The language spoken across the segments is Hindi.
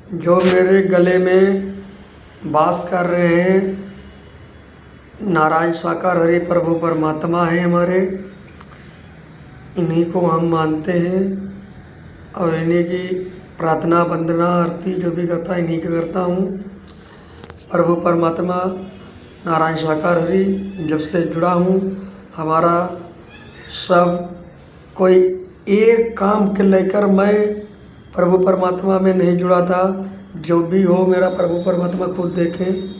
जो मेरे गले में वास कर रहे हैं नारायण साकार हरि प्रभु परमात्मा हैं हमारे। इन्हीं को हम मानते हैं और इन्हीं की प्रार्थना वंदना आरती जो भी करता इन्हीं की करता हूँ। प्रभु परमात्मा नारायण साकार हरि जब से जुड़ा हूँ, हमारा सब कोई एक काम के लेकर मैं प्रभु परमात्मा में नहीं जुड़ा था। जो भी हो मेरा प्रभु परमात्मा खुद देखें।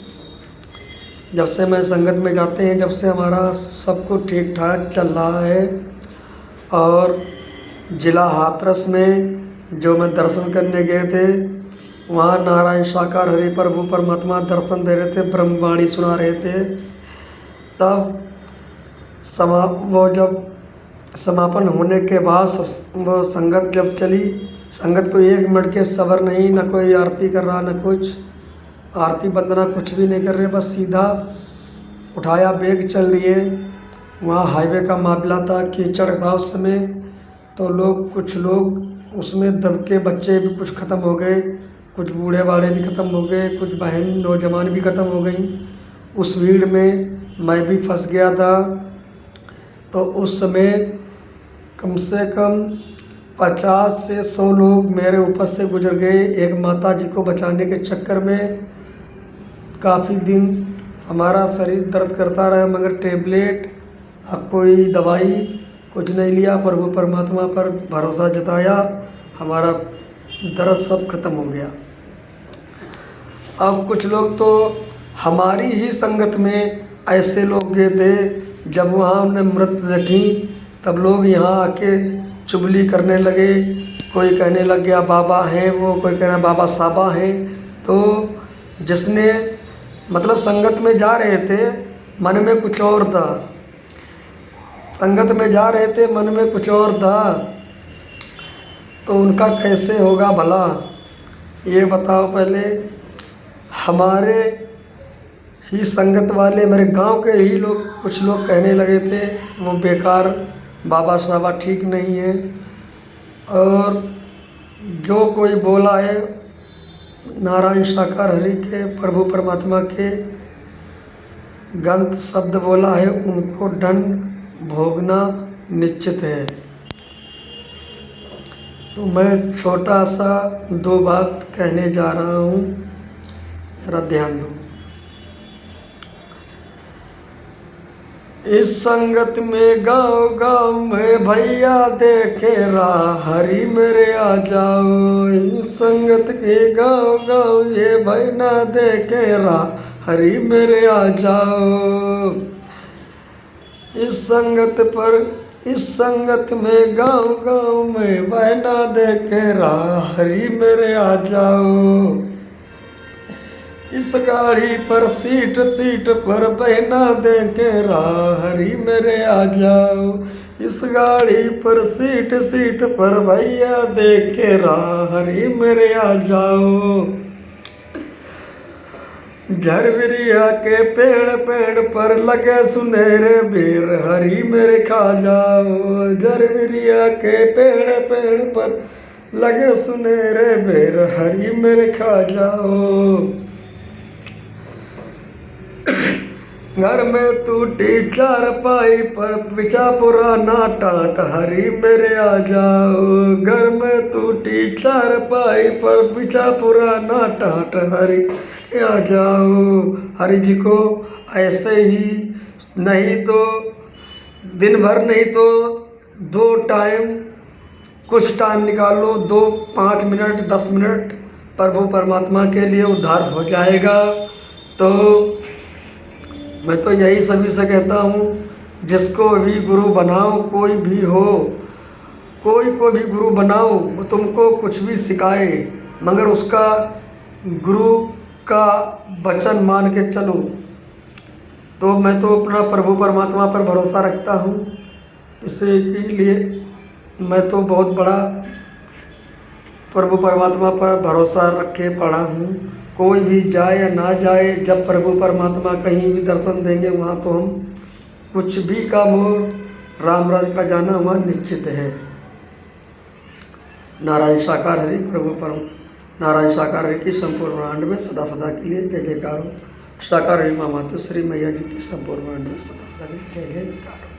जब से मैं संगत में जाते हैं, जब से हमारा सब कुछ ठीक ठाक चल रहा है। और जिला हाथरस में जो मैं दर्शन करने गए थे, वहाँ नारायण साकार हरि प्रभु परमात्मा दर्शन दे रहे थे, ब्रह्मवाणी सुना रहे थे। तब वो जब समापन होने के बाद वो संगत जब चली, संगत को एक मिनट के सब्र नहीं, न कोई आरती कर रहा, न कुछ आरती वंदना कुछ भी नहीं कर रहे, बस सीधा उठाया बैग चल दिए। वहाँ हाईवे का मामला था, कीचड़ था उस समय, तो कुछ लोग उसमें दबके, बच्चे भी कुछ ख़त्म हो गए, कुछ बूढ़े बाड़े भी ख़त्म हो गए, कुछ बहन नौजवान भी ख़त्म हो गई। उस भीड़ में मैं भी फंस गया था। तो उस समय कम से कम 50 से 100 लोग मेरे ऊपर से गुजर गए। एक माता जी को बचाने के चक्कर में काफ़ी दिन हमारा शरीर दर्द करता रहा, मगर टेबलेट कोई दवाई कुछ नहीं लिया। प्रभु परमात्मा पर भरोसा जताया, हमारा दर्द सब खत्म हो गया। अब कुछ लोग तो हमारी ही संगत में ऐसे लोग गए थे, जब वहाँ उन्हें मृत देखी तब लोग यहाँ आके चुगली करने लगे। कोई कहने लग गया बाबा हैं वो, कोई कह रहा बाबा साहबा हैं। तो जिसने मतलब संगत में जा रहे थे, मन में कुछ और था, संगत में जा रहे थे मन में कुछ और था, तो उनका कैसे होगा भला, ये बताओ। पहले हमारे ही संगत वाले मेरे गांव के ही लोग, कुछ लोग कहने लगे थे वो बेकार बाबा साहबा ठीक नहीं है। और जो कोई बोला है नारायण साकार हरि के प्रभु परमात्मा के गंत शब्द बोला है, उनको दंड भोगना निश्चित है। तो मैं छोटा सा 2 बात कहने जा रहा हूँ, जरा ध्यान दो। इस संगत में गाँव गाँव में भैया देखे राह, हरि मेरे आ जाओ। इस संगत के गाँव गाँव ये भाई ना देखे राह, हरि मेरे आ जाओ। इस संगत में गाँव गाँव में भाई ना देखे राह, हरि मेरे आ जाओ। इस गाड़ी पर सीट सीट पर बहना देके राह, हरि मेरे आ जाओ। इस गाड़ी पर सीट सीट पर भैया देके राह, हरि मेरे आ जाओ। झरविरिया के पेड़ पेड़ पर लगे सुनहरे बेर, हरि मेरे खा जाओ। झरविरिया के पेड़ पेड़ पर लगे सुनहरे बेर, हरि मेरे खा जाओ। घर में टूटी चारपाई पर बिछा पुराना टाट, हरि मेरे आ जाओ। घर में टूटी चारपाई पर बिछा पुराना टाट, हरि आ जाओ। हरि जी को ऐसे ही नहीं तो दिन भर, नहीं तो 2 टाइम कुछ टाइम निकालो, 2 5 मिनट 10 मिनट प्रभु परमात्मा के लिए उद्धार हो जाएगा। तो मैं तो यही सभी से कहता हूँ, जिसको भी गुरु बनाओ, कोई भी हो, कोई को भी गुरु बनाओ, वो तुमको कुछ भी सिखाए, मगर उसका गुरु का वचन मान के चलो। तो मैं तो अपना प्रभु परमात्मा पर भरोसा रखता हूँ। इसी के लिए मैं तो बहुत बड़ा प्रभु परमात्मा पर भरोसा रखे पड़ा हूँ। कोई भी जाए या ना जाए, जब प्रभु परमात्मा कहीं भी दर्शन देंगे, वहाँ तो हम कुछ भी काम हो, राम राज का जाना वहाँ निश्चित है। नारायण साकार हरि प्रभु नारायण साकार की संपूर्ण ब्रह्मांड में सदा सदा के लिए जय जयकार हो। साकार माँ मातु श्री मैया जी की संपूर्ण ब्रह्मांड में सदा सदा के लिए जय जयकार हो।